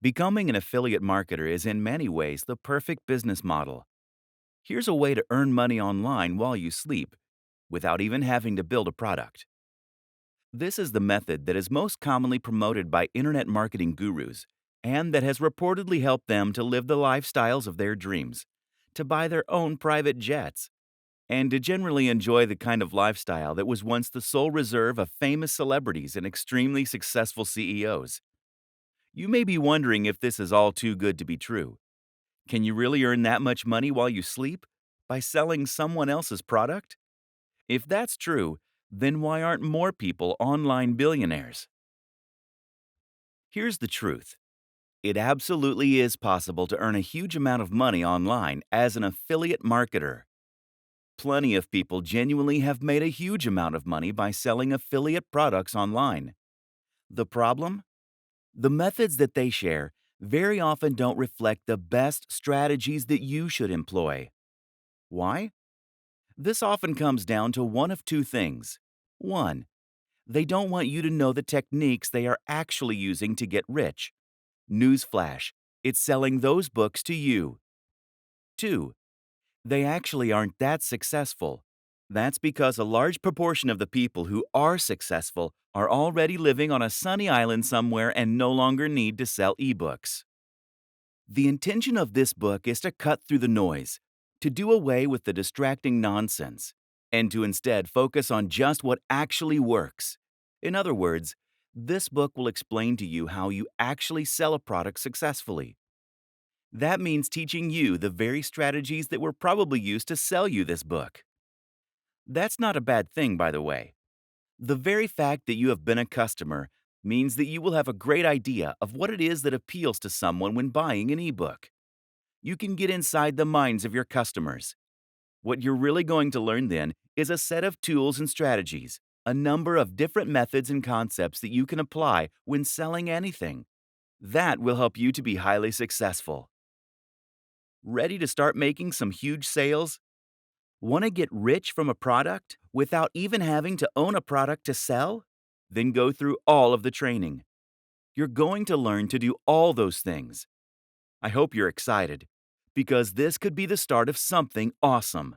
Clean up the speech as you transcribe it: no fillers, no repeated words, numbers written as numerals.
Becoming an affiliate marketer is in many ways the perfect business model. Here's a way to earn money online while you sleep, without even having to build a product. This is the method that is most commonly promoted by internet marketing gurus and that has reportedly helped them to live the lifestyles of their dreams, to buy their own private jets, and to generally enjoy the kind of lifestyle that was once the sole reserve of famous celebrities and extremely successful CEOs. You may be wondering if this is all too good to be true. Can you really earn that much money while you sleep? By selling someone else's product? If that's true, then why aren't more people online billionaires? Here's the truth. It absolutely is possible to earn a huge amount of money online as an affiliate marketer. Plenty of people genuinely have made a huge amount of money by selling affiliate products online. The problem? The methods that they share very often don't reflect the best strategies that you should employ. Why? This often comes down to one of two things. One, they don't want you to know the techniques they are actually using to get rich. Newsflash, it's selling those books to you. Two, they actually aren't that successful. That's because a large proportion of the people who are successful are already living on a sunny island somewhere and no longer need to sell ebooks. The intention of this book is to cut through the noise, to do away with the distracting nonsense, and to instead focus on just what actually works. In other words, this book will explain to you how you actually sell a product successfully. That means teaching you the very strategies that were probably used to sell you this book. That's not a bad thing, by the way. The very fact that you have been a customer means that you will have a great idea of what it is that appeals to someone when buying an ebook. You can get inside the minds of your customers. What you're really going to learn then is a set of tools and strategies, a number of different methods and concepts that you can apply when selling anything. That will help you to be highly successful. Ready to start making some huge sales? Want to get rich from a product without even having to own a product to sell? Then go through all of the training. You're going to learn to do all those things. I hope you're excited, because this could be the start of something awesome.